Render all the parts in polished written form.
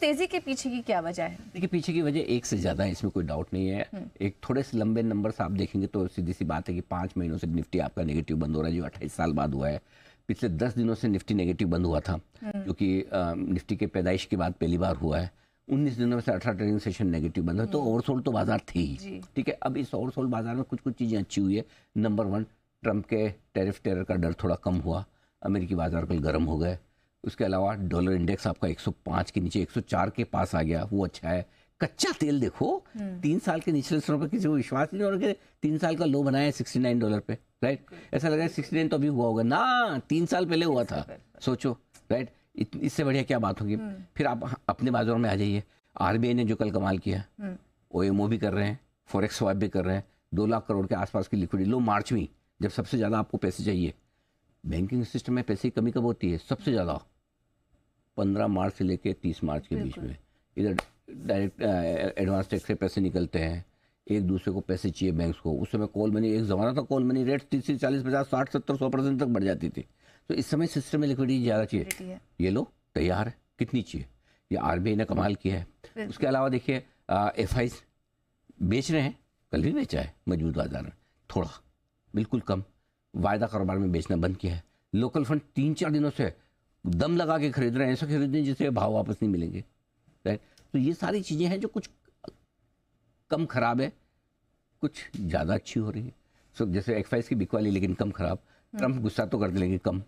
तेजी के पीछे की क्या वजह है? देखिए, पीछे की वजह एक से ज़्यादा है, इसमें कोई डाउट नहीं है। एक थोड़े से लंबे नंबर्स आप देखेंगे तो सीधी सी बात है कि 5 महीनों से निफ्टी आपका नेगेटिव बंद हो रहा है, जो 28 साल बाद हुआ है। पिछले 10 दिनों से निफ्टी नेगेटिव बंद हुआ था, जो कि निफ्टी के पैदाइश के बाद पहली बार हुआ है। 19 दिनों में से 18 ट्रेडिंग सेशन नेगेटिव बंद है, तो ओवरसोल्ड तो बाजार थी ही। ठीक है, अब इस ओवरसोल्ड बाजार में कुछ कुछ चीज़ें अच्छी हुई है। नंबर 1, ट्रंप के टैरिफ टेरर का डर थोड़ा कम हुआ, अमेरिकी बाजार कल गर्म हो गए। उसके अलावा डॉलर इंडेक्स आपका 105 के नीचे 104 के पास आ गया, वो अच्छा है। कच्चा तेल देखो, 3 साल के निचले स्तरों पर किसी को विश्वास नहीं हो रहा कि 3 साल का लो बनाया है $69 पे, राइट? ऐसा लग रहा है 69 तो अभी हुआ होगा ना, 3 साल पहले हुआ था, सोचो, राइट? इससे बढ़िया क्या बात होगी। फिर आप अपने बाजारों में आ जाइए। आरबीआई ने जो कल कमाल किया, ओएमओ भी कर रहे हैं, फॉरेक्स स्वैप भी कर रहे हैं, 2 लाख करोड़ के आसपास की लिक्विडिटी लो मार्च में, जब सबसे ज़्यादा आपको पैसे चाहिए। बैंकिंग सिस्टम में पैसे की कमी कब होती है? सबसे ज़्यादा 15 मार्च से लेकर 30 मार्च के बीच में। इधर डायरेक्ट एडवांस टैक्स से पैसे निकलते हैं, एक दूसरे को पैसे चाहिए बैंक्स को। उस समय कॉल मनी, एक ज़माना था कॉल मनी रेट 30 40 50 60 70 100% तक बढ़ जाती थी। तो इस समय सिस्टम में लिक्विडिटी ज़्यादा चाहिए, ये लो तैयार है। कितनी चाहिए? ये आरबीआई ने कमाल किया है। उसके अलावा देखिए, एफआईज बेच रहे हैं, कल भी बेचा है मजबूत बाजार में, थोड़ा बिल्कुल कम। वायदा कारोबार में बेचना बंद किया है। लोकल फंड 3-4 दिनों से दम लगा के खरीद रहे हैं, ऐसा खरीद रहे हैं जिससे भाव वापस नहीं मिलेंगे, राइट? तो ये सारी चीज़ें हैं जो कुछ कम खराब है, कुछ ज़्यादा अच्छी हो रही है। सो जैसे एक्साइज की बिकवाली लेकिन कम खराब। ट्रंप गुस्सा तो कर दे लेकिन कम,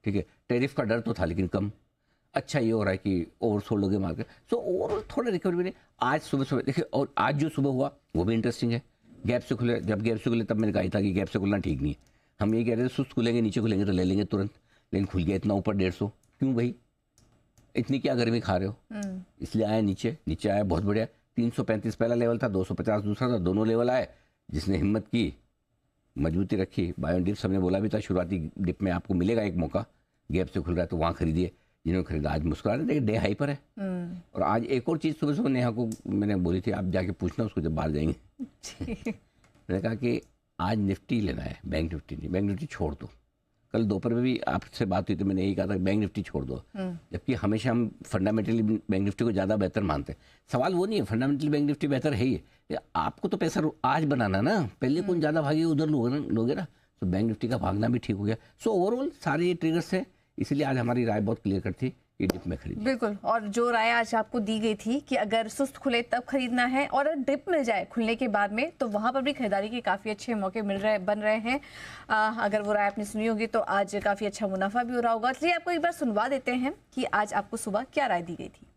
ठीक है। टैरिफ का डर तो था लेकिन कम। अच्छा ये हो रहा है कि ओवरसोल्ड हो गए मार्केट। सो ओवरऑल थोड़ा रिकवरी नहीं। आज सुबह देखिए, और आज जो सुबह हुआ वो भी इंटरेस्टिंग है। गैप से खुले, जब गैप से खुले तब मैंने कहा था कि गैप से खुलना ठीक नहीं है। हम ये कह रहे थे सुस्त खुलेंगे, नीचे खुलेंगे तो ले लेंगे तुरंत, लेकिन खुल गया इतना ऊपर 150। क्यों भाई, इतनी क्या गर्मी खा रहे हो? इसलिए आया नीचे आया, बहुत बढ़िया। 335 पहला लेवल था, 250 दूसरा था, दोनों लेवल आए। जिसने हिम्मत की, मजबूती रखी, बायो डिप्स हमने बोला भी था शुरुआती डिप में आपको मिलेगा एक मौका, गैप से खुल रहा है तो वहाँ खरीदिए। जिन्होंने खरीदा आज मुस्कुरा रहे, देखिए डे हाई पर है। और आज एक और चीज़ सुबह नेहा को मैंने बोली थी, आप जाके पूछना उसको जब बाहर जाएंगे। मैंने कहा कि आज निफ्टी लेना है, बैंक निफ्टी नहीं। बैंक निफ्टी छोड़ दो। कल दोपहर में भी आपसे बात हुई तो मैंने यही कहा था बैंक निफ्टी छोड़ दो, जबकि हमेशा हम फंडामेंटली बैंक निफ्टी को ज़्यादा बेहतर मानते हैं। सवाल वो नहीं है, फंडामेंटली बैंक निफ्टी बेहतर है ही। आपको तो पैसा आज बनाना ना, पहले कौन ज़्यादा भागे उधर लोगे ना। तो बैंक निफ्टी का भागना भी ठीक हो गया। सो ओवरऑल सारे ये ट्रिगर्स हैं, इसलिए आज हमारी राय बहुत क्लियर कट थी कि डिप में खरीद। बिल्कुल, और जो राय आज आपको दी गई थी कि अगर सुस्त खुले तब खरीदना है और अगर डिप मिल जाए खुलने के बाद में तो वहां पर भी खरीदारी के काफी अच्छे मौके बन रहे हैं। अगर वो राय आपने सुनी होगी तो आज काफी अच्छा मुनाफा भी हो रहा होगा। इसलिए आपको एक बार सुनवा देते हैं कि आज आपको सुबह क्या राय दी गई थी।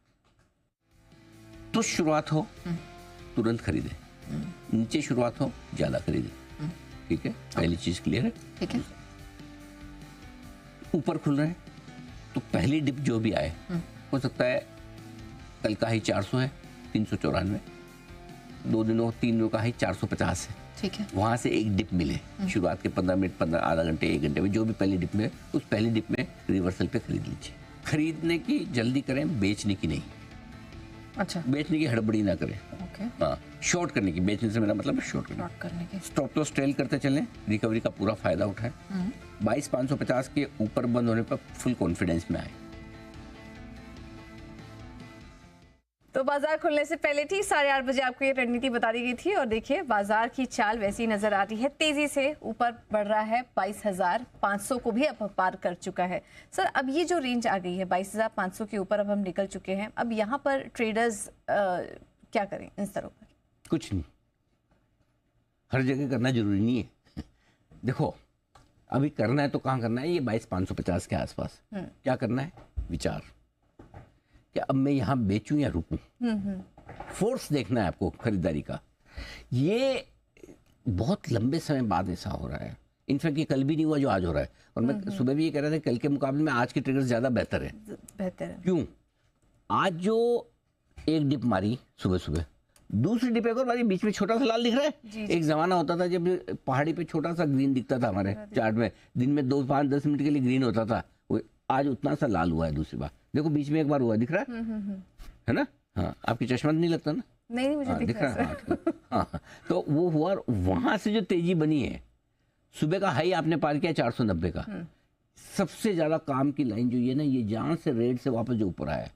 तो शुरुआत हो तुरंत खरीदे, नीचे शुरुआत हो ज्यादा खरीदे, ठीक है। पहली चीज क्लियर है, ठीक है। ऊपर खुल रहे हैं तो पहली डिप जो भी आए, हो सकता है कल का हाई 400 है, 394, 2 दिनों 3 दिनों का हाई 450 है, ठीक है। वहां से एक डिप मिले शुरुआत के 15 मिनट, 15 आधा घंटे 1 घंटे में, जो भी पहली डिप में, उस पहली डिप में रिवर्सल पे खरीद लीजिए। खरीदने की जल्दी करें, बेचने की नहीं। अच्छा, बेचने की हड़बड़ी ना करें। ओके। हाँ, शॉर्ट करने की। बेचने से मेरा मतलब शॉर्ट करने की। स्टॉप लॉस ट्रेल करते चलें, रिकवरी का पूरा फायदा उठाएं। 22,550 के ऊपर बंद होने पर फुल कॉन्फिडेंस में आए। तो बाजार खुलने से पहले ठीक 8:30 बजे आपको ये रणनीति बता दी गई थी और देखिए बाजार की चाल वैसी नजर आती है, तेजी से ऊपर बढ़ रहा है, 22,500 को भी अब पार कर चुका है। सर, अब ये जो रेंज आ गई है 22,500 के ऊपर अब हम निकल चुके हैं, अब यहाँ पर ट्रेडर्स क्या करें इन स्तरों पर? कुछ नहीं, हर जगह करना जरूरी नहीं है। देखो, अभी करना है तो कहाँ करना है? ये 22,550 के आसपास। क्या करना है? विचार, क्या अब मैं यहाँ बेचूं या रुकूं? फोर्स देखना है आपको खरीदारी का। ये बहुत लंबे समय बाद ऐसा हो रहा है। इनफैक्ट ये कल भी नहीं हुआ जो आज हो रहा है। और मैं सुबह भी ये कह रहा था, कल के मुकाबले में आज के ट्रिगर्स ज्यादा बेहतर है। क्यों? आज जो एक डिप मारी सुबह सुबह, दूसरी डिप एक और मारी, बीच में छोटा सा लाल दिख रहा है। एक जमाना होता था जब पहाड़ी पे छोटा सा ग्रीन दिखता था हमारे चार्ट में, दिन में 2, 5, 10 मिनट के लिए ग्रीन होता था, वो आज उतना सा लाल हुआ है। दूसरी बार देखो, बीच में एक बार हुआ, दिख रहा है ना? हाँ, आपकी चश्मा नहीं लगता ना? नहीं, मुझे दिख रहा है। हाँ, तो वो हुआ। वहां से जो तेजी बनी है, सुबह का हाई आपने पार किया 490 का। सबसे ज्यादा काम की लाइन जो ये ना, ये जहां से रेड से वापस जो ऊपर आया,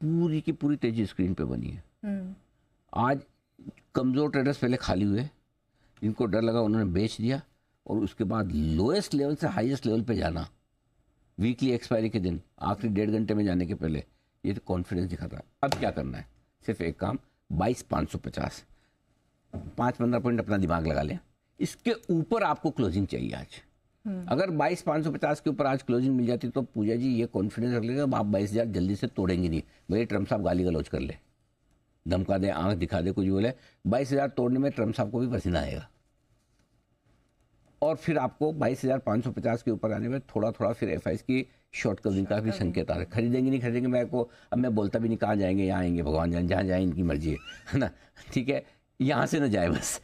पूरी की पूरी तेजी स्क्रीन पे बनी है। आज कमजोर ट्रेडर्स पहले खाली हुए, जिनको डर लगा उन्होंने बेच दिया, और उसके बाद लोएस्ट लेवल से हाईएस्ट लेवल पे जाना वीकली एक्सपायरी के दिन आखिरी 1.5 घंटे में जाने के पहले, ये तो कॉन्फिडेंस दिखाता है। अब क्या करना है, सिर्फ एक काम, 22,550 5-15 पॉइंट अपना दिमाग लगा लें, इसके ऊपर आपको क्लोजिंग चाहिए आज। अगर 22,550 के ऊपर आज क्लोजिंग मिल जाती तो पूजा जी ये कॉन्फिडेंस रख लेगा आप 22,000 जल्दी से तोड़ेंगे नहीं। भले ट्रम्प साहब गाली गलौज कर ले, धमका दे, आंख दिखा दे, कुछ बोले, 22,000 तोड़ने में ट्रम्प साहब को भी पसीना आएगा। और फिर आपको 22,550 के ऊपर आने में थोड़ा थोड़ा फिर एफआईएस की शॉर्ट कवरिंग का भी संकेत आ रहा है। खरीदेंगे नहीं खरीदेंगे मैं को, अब मैं बोलता भी नहीं कहाँ जाएंगे, यहाँ आएंगे, भगवान जान, जहाँ जाए इनकी मर्जी है ना, ठीक है, यहाँ से ना जाए बस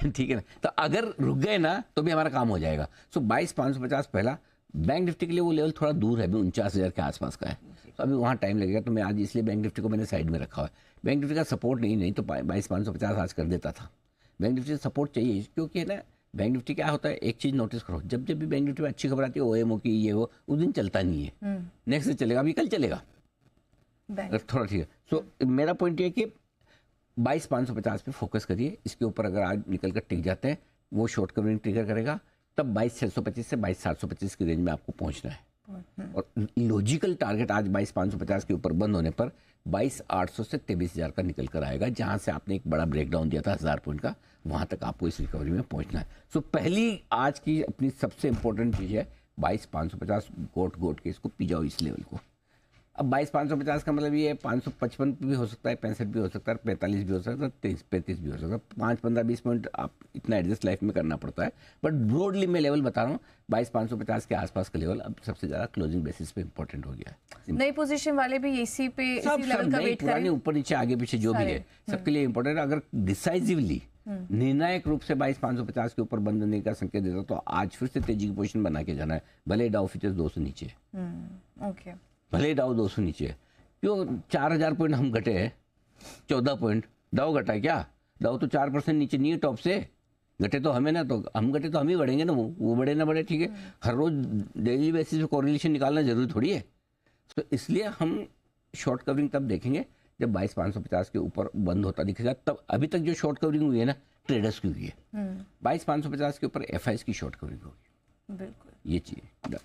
ठीक है ना। तो अगर रुक गए ना तो भी हमारा काम हो जाएगा। सो 22,550 पहला। बैंक निफ्टी के लिए वो लेवल थोड़ा दूर है, अभी 49,000 के आसपास का है, तो अभी वहाँ टाइम लगेगा। तो मैं आज इसलिए बैंक निफ्टी को मैंने साइड में रखा हुआ है। बैंक निफ्टी का सपोर्ट नहीं तो 22,550 आज कर देता था। बैंक निफ्टी से सपोर्ट चाहिए, क्योंकि है ना, बैंक निफ्टी क्या होता है, एक चीज़ नोटिस करो, जब जब भी बैंक निफ्टी में अच्छी खबर आती है ओएमओ की ये वो, उस दिन चलता नहीं है, नेक्स्ट दिन चलेगा, अभी कल चलेगा थोड़ा, ठीक है। सो मेरा पॉइंट ये कि 22,550 पे फोकस करिए। इसके ऊपर अगर आज निकल कर टिक जाते हैं, वो शॉर्ट कवरिंग ट्रिगर करेगा, तब 22,625 से 22,725 की रेंज में आपको पहुंचना है। और लॉजिकल टारगेट आज 22,550 के ऊपर बंद होने पर 22,800 से 23,000 का निकल कर आएगा, जहां से आपने एक बड़ा ब्रेकडाउन दिया था 1000 पॉइंट का, वहां तक आपको इस रिकवरी में पहुंचना है। सो पहली आज की अपनी सबसे इंपॉर्टेंट चीज़ है 22,550 गोट के इसको पी जाओ इस लेवल को। अब 22,550 का मतलब ये 555 भी हो सकता है, 65 भी हो सकता है, 45 भी हो सकता है, 33 भी हो सकता है। 5, 15, 20 पॉइंट आप इतना एडजस्ट लाइफ में करना पड़ता है, बट ब्रॉडली मैं लेवल बता रहा हूँ 22,550 के आसपास का लेवल अब सबसे ज़्यादा क्लोजिंग बेसिस पे इंपॉर्टेंट हो गया है। नई पोजीशन वाले भी इसी पे इसी लेवल का वेट करें, ऊपर नीचे आगे पीछे जो भी है सबके लिए इंपॉर्टेंट है। अगर डिसाइसिवली निर्णायक रूप से 22,550 के ऊपर बंद होने का संकेत देता तो आज फिर से तेजी की पोजीशन बना के जाना है, भले डाउ फ्यूचर्स 200 नीचे, ओके, भले डाउ 200 नीचे है। क्यों 4,000 पॉइंट हम घटे हैं, 14 पॉइंट डाउ घटा है क्या? डाउ तो 4% नीचे नहीं है टॉप से, घटे तो हमें ना, तो हम घटे तो हम ही बढ़ेंगे ना, वो बढ़े ना बढ़े, ठीक है। हर रोज डेली बेसिस पे कोरिलेशन निकालना जरूरी थोड़ी है। तो इसलिए हम शॉर्ट कवरिंग तब देखेंगे जब 22,550 के ऊपर बंद होता दिखेगा। तब अभी तक जो शॉर्ट कवरिंग हुई है ना, ट्रेडर्स की हुई है। 22,550 के ऊपर एफआईएस की शॉर्ट कवरिंग होगी, बिल्कुल ये चीज़।